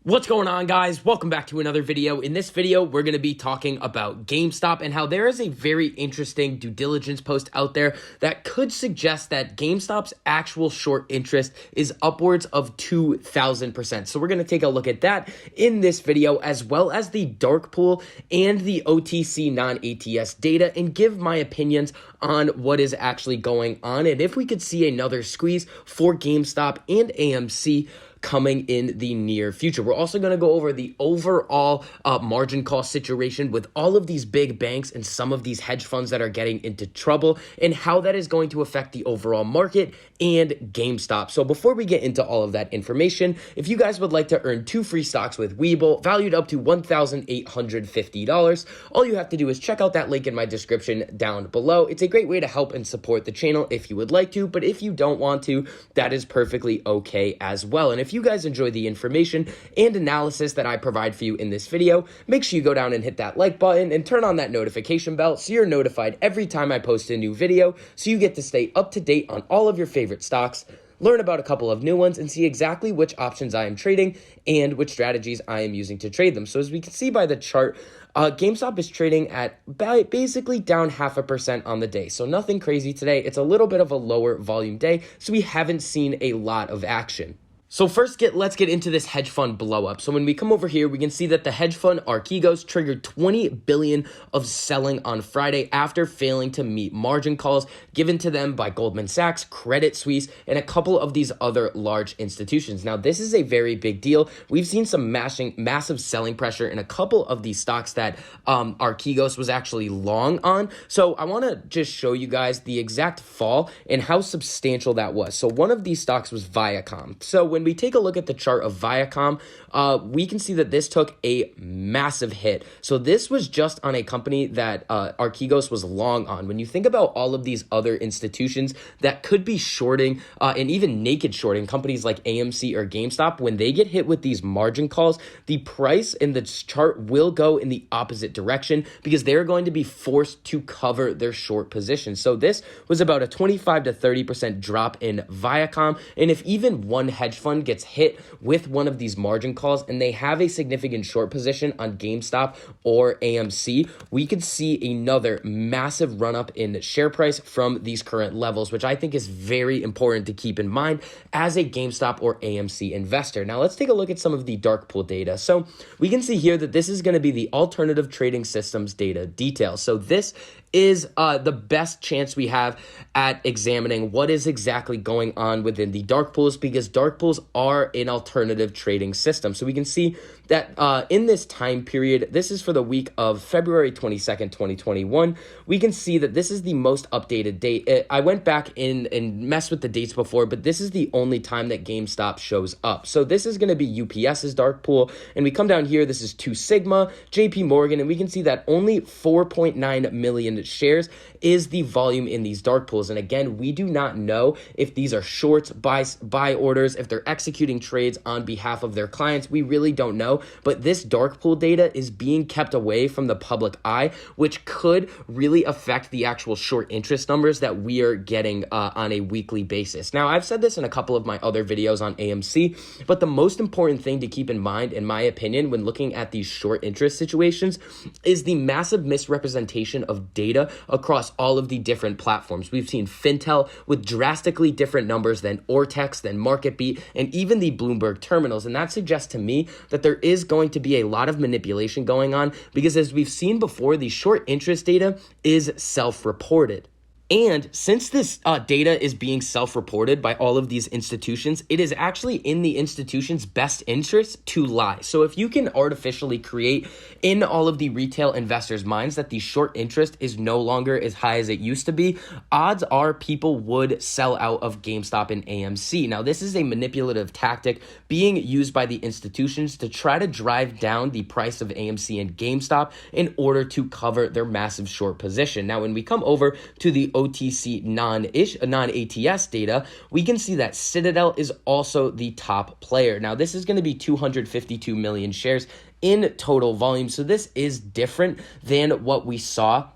What's going on, guys? Welcome back to another video. In this video, we're going to be talking about GameStop and how there is a very interesting due diligence post out there that could suggest that GameStop's actual short interest is upwards of 2,000%. So we're going to take a look at that in this video, as well as the dark pool and the OTC non-ATS data, and give my opinions on what is actually going on and if we could see another squeeze for GameStop and AMC coming in the near future. We're also going to go over the overall margin call situation with all of these big banks and some of these hedge funds that are getting into trouble, and how that is going to affect the overall market and GameStop. So before we get into all of that information, if you guys would like to earn 2 free stocks with Webull valued up to $1,850, all you have to do is check out that link in my description down below. It's a great way to help and support the channel if you would like to, but if you don't want to, that is perfectly okay as well. And if you guys enjoy the information and analysis that I provide for you in this video, make sure you go down and hit that like button and turn on that notification bell so you're notified every time I post a new video, so you get to stay up to date on all of your favorite stocks, learn about a couple of new ones, and see exactly which options I am trading and which strategies I am using to trade them. So as we can see by the chart, GameStop is trading at basically down 0.5% on the day. So nothing crazy today. It's a little bit of a lower volume day, so we haven't seen a lot of action. So first, let's get into this hedge fund blowup. So when we come over here, we can see that the hedge fund Archegos triggered $20 billion of selling on Friday after failing to meet margin calls given to them by Goldman Sachs, Credit Suisse, and a couple of these other large institutions. Now, this is a very big deal. We've seen some massive selling pressure in a couple of these stocks that Archegos was actually long on. So I want to just show you guys the exact fall and how substantial that was. So one of these stocks was Viacom. So when we take a look at the chart of Viacom, we can see that this took a massive hit. So this was just on a company that Archegos was long on. When you think about all of these other institutions that could be shorting and even naked shorting companies like AMC or GameStop, when they get hit with these margin calls, the price in the chart will go in the opposite direction because they're going to be forced to cover their short position. So this was about a 25 to 30% drop in Viacom. And if even one hedge fund gets hit with one of these margin calls and they have a significant short position on GameStop or AMC, we could see another massive run up in share price from these current levels, which I think is very important to keep in mind as a GameStop or AMC investor. Now let's take a look at some of the dark pool data. So we can see here that this is going to be the alternative trading systems data details. So this is the best chance we have at examining what is exactly going on within the dark pools, because dark pools are an alternative trading system. So we can see that in this time period, this is for the week of February 22nd, 2021, we can see that this is the most updated date. I went back in and messed with the dates before, but this is the only time that GameStop shows up. So this is going to be UPS's dark pool, and we come down here, this is 2 Sigma, JP Morgan, and we can see that only 4.9 million shares is the volume in these dark pools. And again, we do not know if these are shorts, buy orders, if they're executing trades on behalf of their clients. We really don't know, but this dark pool data is being kept away from the public eye, which could really affect the actual short interest numbers that we are getting on a weekly basis. Now, I've said this in a couple of my other videos on AMC, but the most important thing to keep in mind, in my opinion, when looking at these short interest situations is the massive misrepresentation of data across all of the different platforms. We've seen Fintel with drastically different numbers than Ortex, than MarketBeat, and even the Bloomberg terminals. And that suggests to me that there is going to be a lot of manipulation going on because, as we've seen before, the short interest data is self-reported. And since this data is being self-reported by all of these institutions, it is actually in the institution's best interest to lie. So if you can artificially create in all of the retail investors' minds that the short interest is no longer as high as it used to be, odds are people would sell out of GameStop and AMC. Now, this is a manipulative tactic being used by the institutions to try to drive down the price of AMC and GameStop in order to cover their massive short position. Now, when we come over to the OTC non-ATS data, we can see that Citadel is also the top player. Now, this is going to be 252 million shares in total volume. So this is different than what we saw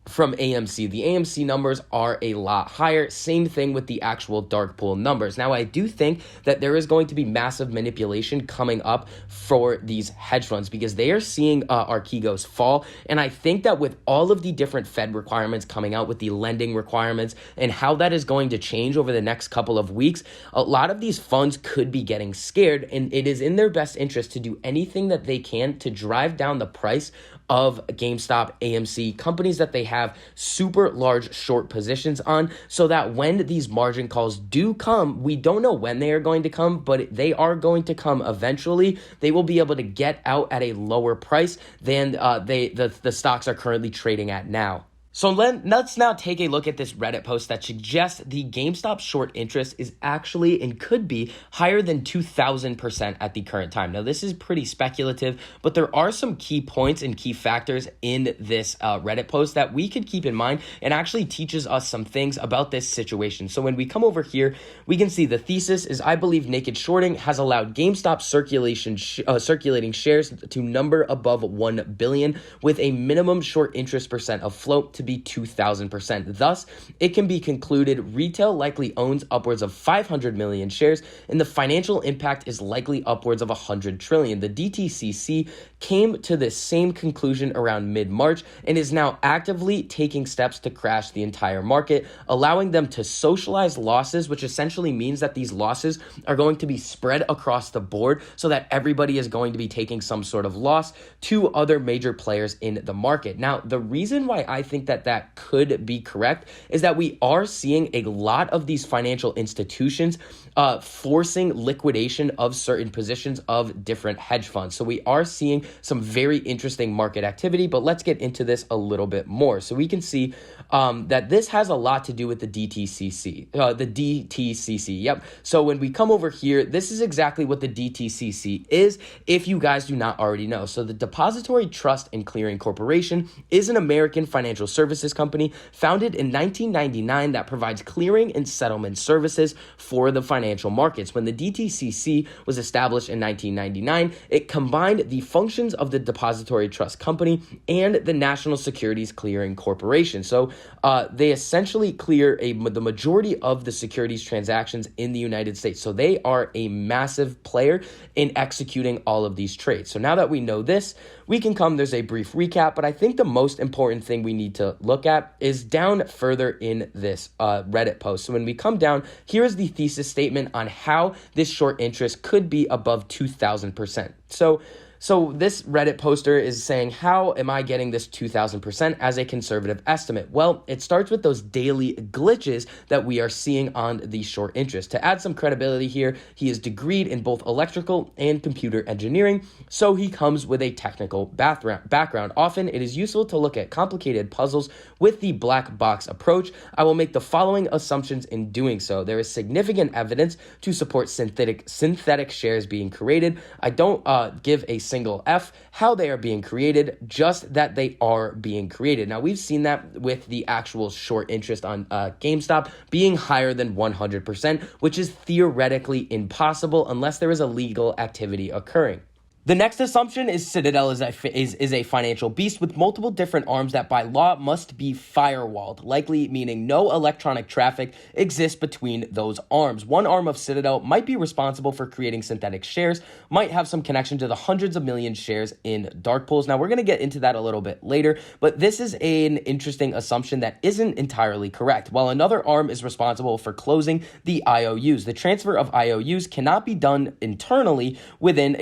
from AMC. The AMC numbers are a lot higher. Same thing with the actual dark pool numbers. Now, I do think that there is going to be massive manipulation coming up for these hedge funds because they are seeing Archegos fall. And I think that with all of the different Fed requirements coming out, with the lending requirements and how that is going to change over the next couple of weeks, a lot of these funds could be getting scared, and it is in their best interest to do anything that they can to drive down the price of GameStop, AMC, companies that they have super large short positions on, so that when these margin calls do come, we don't know when they are going to come, but they are going to come eventually. They will be able to get out at a lower price than the stocks are currently trading at now. So let's now take a look at this Reddit post that suggests the GameStop short interest is actually and could be higher than 2,000% at the current time. Now, this is pretty speculative, but there are some key points and key factors in this Reddit post that we could keep in mind and actually teaches us some things about this situation. So when we come over here, we can see the thesis is, I believe naked shorting has allowed GameStop circulating shares to number above 1 billion with a minimum short interest percent of float to be 2,000%. Thus, it can be concluded retail likely owns upwards of 500 million shares, and the financial impact is likely upwards of 100 trillion. The DTCC came to the same conclusion around mid-March and is now actively taking steps to crash the entire market, allowing them to socialize losses, which essentially means that these losses are going to be spread across the board so that everybody is going to be taking some sort of loss to other major players in the market. Now, the reason why I think that could be correct is that we are seeing a lot of these financial institutions forcing liquidation of certain positions of different hedge funds. So we are seeing some very interesting market activity, but let's get into this a little bit more. So we can see that this has a lot to do with the DTCC. Yep. So when we come over here, this is exactly what the DTCC is, if you guys do not already know. So the Depository Trust and Clearing Corporation is an American financial services company founded in 1999 that provides clearing and settlement services for the financial markets. When the DTCC was established in 1999, it combined the functions of the Depository Trust Company and the National Securities Clearing Corporation. So they essentially clear the majority of the securities transactions in the United States. So they are a massive player in executing all of these trades. So now that we know this, there's a brief recap, but I think the most important thing we need to look at is down further in this Reddit post. So when we come down, here is the thesis statement on how this short interest could be above 2,000%. So this Reddit poster is saying, how am I getting this 2,000% as a conservative estimate? Well, it starts with those daily glitches that we are seeing on the short interest. To add some credibility here, he is degreed in both electrical and computer engineering, so he comes with a technical background. Often, it is useful to look at complicated puzzles with the black box approach. I will make the following assumptions in doing so. There is significant evidence to support synthetic shares being created. I don't give a single F how they are being created, just that they are being created. Now, we've seen that with the actual short interest on GameStop being higher than 100%, which is theoretically impossible unless there is illegal activity occurring. The next assumption is Citadel is a financial beast with multiple different arms that by law must be firewalled, likely meaning no electronic traffic exists between those arms. One arm of Citadel might be responsible for creating synthetic shares, might have some connection to the hundreds of million shares in dark pools. Now, we're going to get into that a little bit later, but this is an interesting assumption that isn't entirely correct. While another arm is responsible for closing the IOUs, the transfer of IOUs cannot be done internally within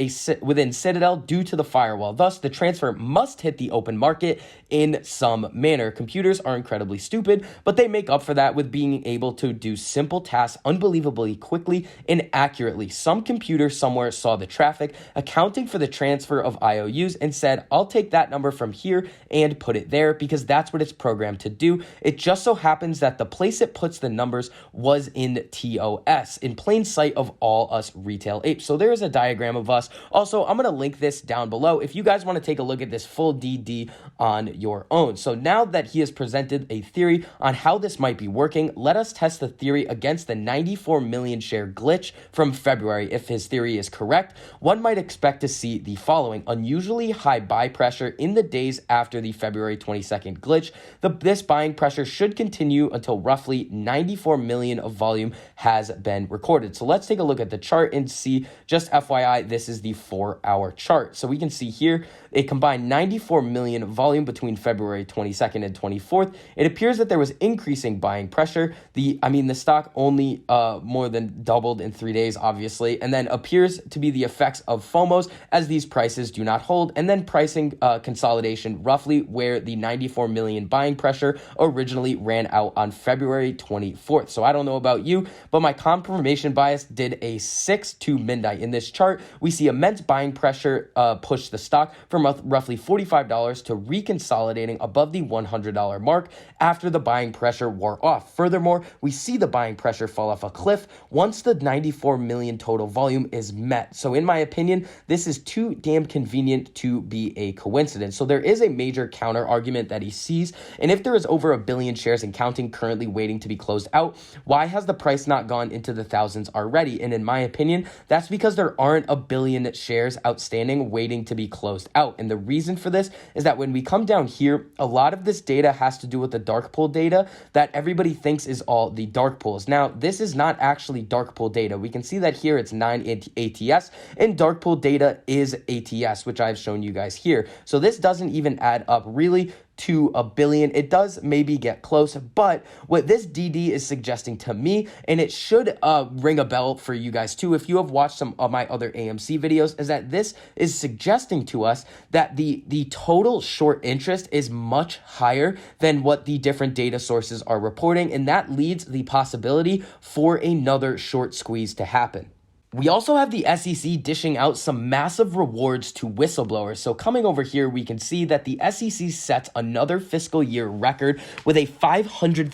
Citadel due to the firewall. Thus, the transfer must hit the open market in some manner. Computers are incredibly stupid, but they make up for that with being able to do simple tasks unbelievably quickly and accurately. Some computer somewhere saw the traffic accounting for the transfer of IOUs and said, I'll take that number from here and put it there because that's what it's programmed to do. It just so happens that the place it puts the numbers was in TOS, in plain sight of all us retail apes. So there is a diagram of us. Also, I'm going going to link this down below if you guys want to take a look at this full DD on your own. So now that he has presented a theory on how this might be working, let us test the theory against the 94 million share glitch from February. If his theory is correct, one might expect to see the following: unusually high buy pressure in the days after the February 22nd glitch. This buying pressure should continue until roughly 94 million of volume has been recorded. So let's take a look at the chart and see. Just FYI, this is the 4-hour chart. So we can see here it combined 94 million volume between February 22nd and 24th. It appears that there was increasing buying pressure. The stock only more than doubled in 3 days, obviously, and then appears to be the effects of FOMOs as these prices do not hold, and then pricing consolidation roughly where the 94 million buying pressure originally ran out on February 24th. So I don't know about you, but my confirmation bias did a 6 to midnight. In this chart, we see immense buying pressure push the stock from roughly $45 to reconsolidating above the $100 mark after the buying pressure wore off. Furthermore, we see the buying pressure fall off a cliff once the 94 million total volume is met. So in my opinion, this is too damn convenient to be a coincidence. So there is a major counter argument that he sees, and if there is over 1 billion shares and counting currently waiting to be closed out, why has the price not gone into the thousands already? And in my opinion, that's because there aren't 1 billion shares outstanding waiting to be closed out. And the reason for this is that when we come down here, a lot of this data has to do with the dark pool data that everybody thinks is all the dark pools. Now, this is not actually dark pool data. We can see that here it's 9 ATS, and dark pool data is ATS, which I've shown you guys here. So this doesn't even add up really to 1 billion. It does maybe get close, but what this DD is suggesting to me, and it should ring a bell for you guys too if you have watched some of my other AMC videos, is that this is suggesting to us that the total short interest is much higher than what the different data sources are reporting, and that leads the possibility for another short squeeze to happen. We also have the SEC dishing out some massive rewards to whistleblowers. So coming over here, we can see that the SEC sets another fiscal year record with a $500,000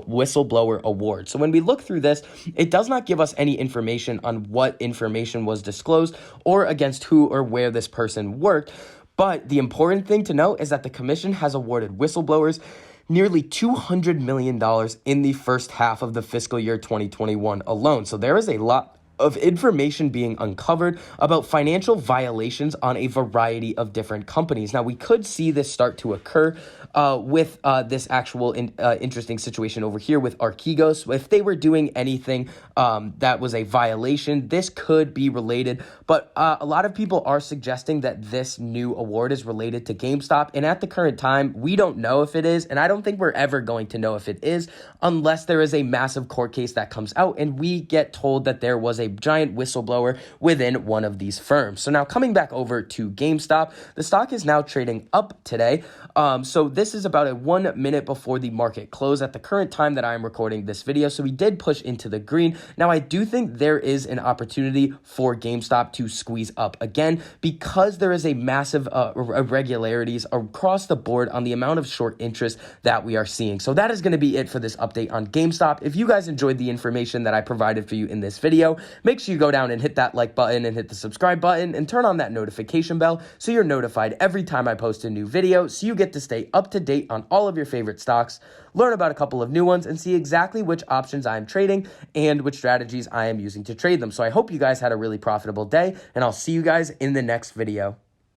whistleblower award. So when we look through this, it does not give us any information on what information was disclosed or against who or where this person worked. But the important thing to note is that the commission has awarded whistleblowers nearly $200 million in the first half of the fiscal year 2021 alone. So there is a lot of information being uncovered about financial violations on a variety of different companies. Now, we could see this start to occur with this actual interesting situation over here with Archegos. If they were doing anything that was a violation, this could be related. But a lot of people are suggesting that this new award is related to GameStop. And at the current time, we don't know if it is. And I don't think we're ever going to know if it is unless there is a massive court case that comes out and we get told that there was a giant whistleblower within one of these firms. So now coming back over to GameStop, the stock is now trading up today. So this is about a 1 minute before the market close at the current time that I'm recording this video. So we did push into the green. Now I do think there is an opportunity for GameStop to squeeze up again because there is a massive irregularities across the board on the amount of short interest that we are seeing. So that is going to be it for this update on GameStop. If you guys enjoyed the information that I provided for you in this video, make sure you go down and hit that like button and hit the subscribe button and turn on that notification bell so you're notified every time I post a new video, so you get to stay up to date on all of your favorite stocks, learn about a couple of new ones, and see exactly which options I am trading and which strategies I am using to trade them. So I hope you guys had a really profitable day, and I'll see you guys in the next video.